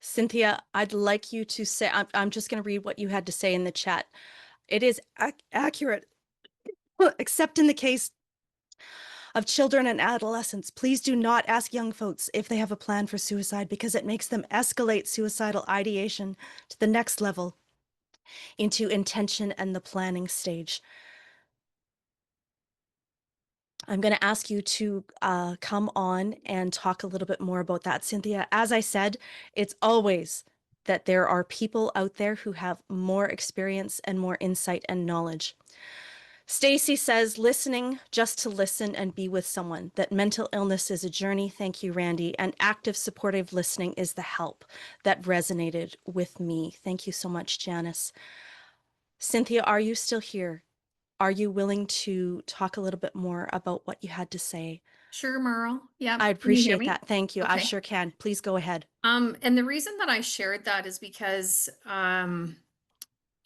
Cynthia, I'd like you to say, I'm just going to read what you had to say in the chat. It is accurate, except in the case of children and adolescents. Please do not ask young folks if they have a plan for suicide because it makes them escalate suicidal ideation to the next level into intention and the planning stage. I'm going to ask you to come on and talk a little bit more about that, Cynthia. As I said, it's always that there are people out there who have more experience and more insight and knowledge. Stacy says, listening just to listen and be with someone, that mental illness is a journey. Thank you, Randy. And active supportive listening is the help that resonated with me. Thank you so much, Janice. Cynthia, are you still here? Are you willing to talk a little bit more about what you had to say? Sure, Merle. Yeah. I Can you hear appreciate me? that. Thank you. I Okay. sure can. Please go ahead. And the reason that I shared that is because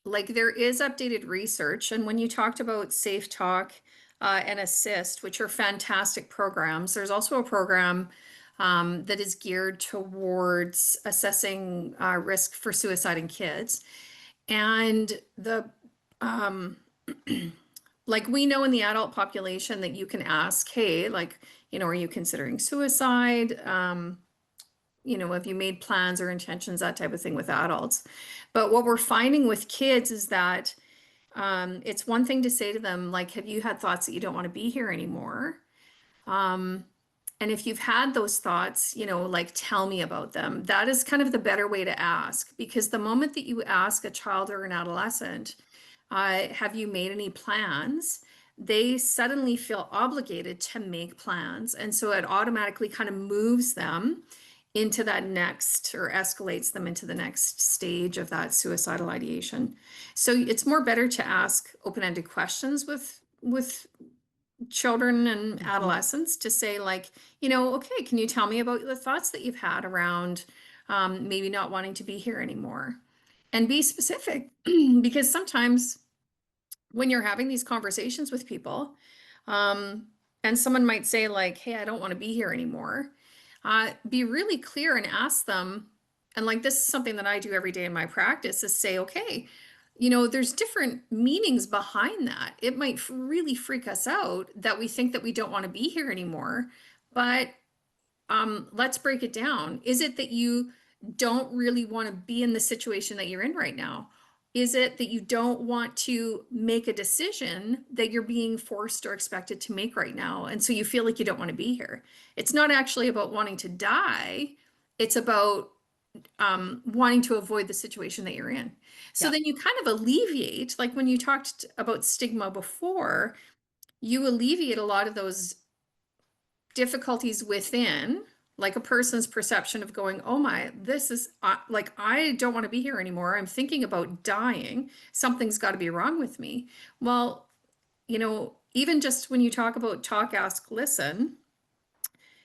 like there is updated research, and when you talked about Safe Talk and Assist, which are fantastic programs, there's also a program that is geared towards assessing risk for suicide in kids. And the like we know in the adult population that you can ask, hey, like, are you considering suicide? Have you made plans or intentions, that type of thing with adults. But what we're finding with kids is that it's one thing to say to them, like, have you had thoughts that you don't want to be here anymore? And if you've had those thoughts, like, tell me about them. That is kind of the better way to ask, because the moment that you ask a child or an adolescent, have you made any plans? They suddenly feel obligated to make plans. And so it automatically kind of moves them into that next or escalates them into the next stage of that suicidal ideation. So it's more better to ask open-ended questions with children and Mhm. adolescents to say like, okay, can you tell me about the thoughts that you've had around maybe not wanting to be here anymore? And be specific because sometimes when you're having these conversations with people, and someone might say like, hey, I don't want to be here anymore, be really clear and ask them, And like this is something that I do every day in my practice is say, okay, there's different meanings behind that. It might really freak us out that we think that we don't want to be here anymore, but let's break it down. Is it that you don't really want to be in the situation that you're in right now? Is it that you don't want to make a decision that you're being forced or expected to make right now? And so you feel like you don't want to be here. It's not actually about wanting to die. It's about wanting to avoid the situation that you're in. So Yeah. then you kind of alleviate, like when you talked about stigma before, you alleviate a lot of those difficulties within, like a person's perception of going, oh my, this is like, I don't want to be here anymore. I'm thinking about dying. Something's got to be wrong with me. Well, even just when you talk about talk, ask, listen,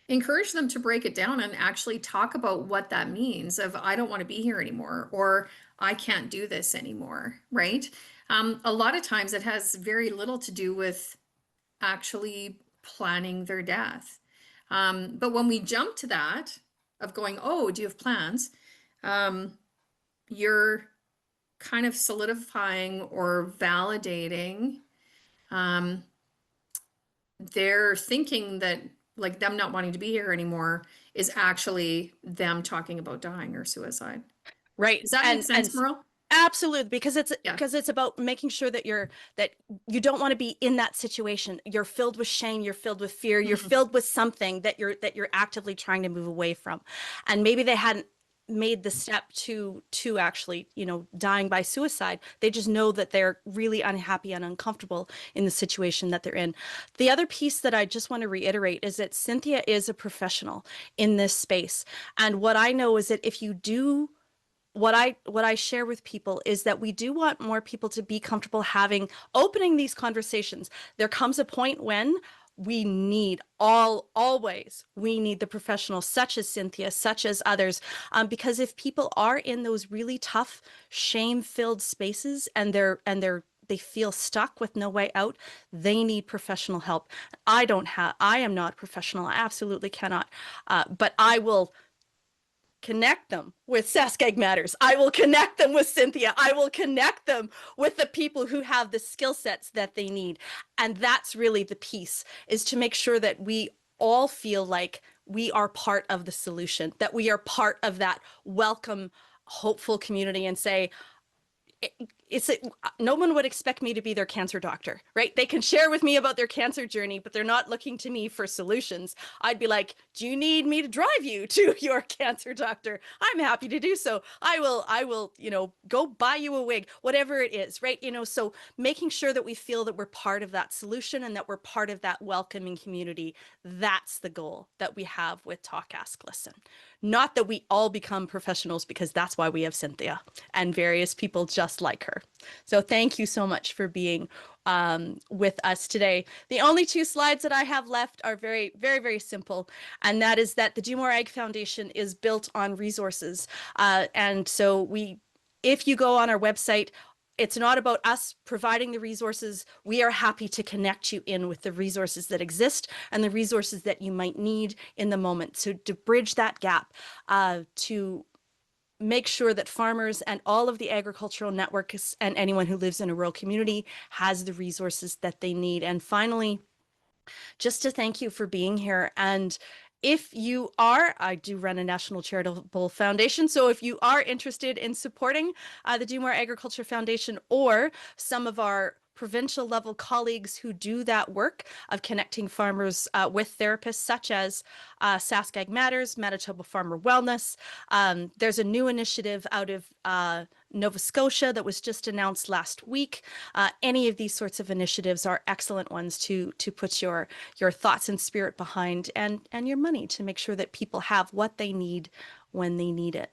encourage them to break it down and actually talk about what that means of I don't want to be here anymore or I can't do this anymore, right? A lot of times it has very little to do with actually planning their death. But when we jump to that of going, oh, do you have plans? You're kind of solidifying or validating um, their thinking that like them not wanting to be here anymore is actually them talking about dying or suicide. Right. Does that make And sense, Merle? absolutely, Yeah. because it's about making sure that you don't want to be in that situation. You're filled with shame, you're filled with fear, you're Mhm. filled with something that you're actively trying to move away from. And maybe they hadn't made the step to actually, dying by suicide. They just know that they're really unhappy and uncomfortable in the situation that they're in. The other piece that I just want to reiterate is that Cynthia is a professional in this space. And what I know is that if you do what I share with people is that we do want more people to be comfortable having opening these conversations. There comes a point when we need always we need the professionals such as Cynthia, such as others, because if people are in those really tough, shame-filled spaces and they feel stuck with no way out, they need professional help. I am not professional. I absolutely cannot. But I will connect them with Saskag Matters. I will connect them with Cynthia. I will connect them with the people who have the skill sets that they need. And that's really the piece, is to make sure that we all feel like we are part of the solution, that we are part of that welcome, hopeful community, and say, it's no one would expect me to be their cancer doctor, right? They can share with me about their cancer journey, but they're not looking to me for solutions. I'd be like, do you need me to drive you to your cancer doctor? I'm happy to do so. I will, go buy you a wig, whatever it is, right? So making sure that we feel that we're part of that solution and that we're part of that welcoming community. That's the goal that we have with Talk, Ask, Listen. Not that we all become professionals, because that's why we have Cynthia and various people just like her. So thank you so much for being with us today. The only two slides that I have left are very, very, very simple. And that is that the Do More Ag Foundation is built on resources. And so if you go on our website, it's not about us providing the resources. We are happy to connect you in with the resources that exist and the resources that you might need in the moment. So to bridge that gap, to make sure that farmers and all of the agricultural networks and anyone who lives in a rural community has the resources that they need. And finally, just to thank you for being here. And if you are, I do run a national charitable foundation. So if you are interested in supporting the Do More Agriculture Foundation or some of our provincial level colleagues who do that work of connecting farmers with therapists, such as Saskag Matters, Manitoba Farmer Wellness. There's a new initiative out of Nova Scotia that was just announced last week. Any of these sorts of initiatives are excellent ones to put your thoughts and spirit behind, and your money to make sure that people have what they need when they need it.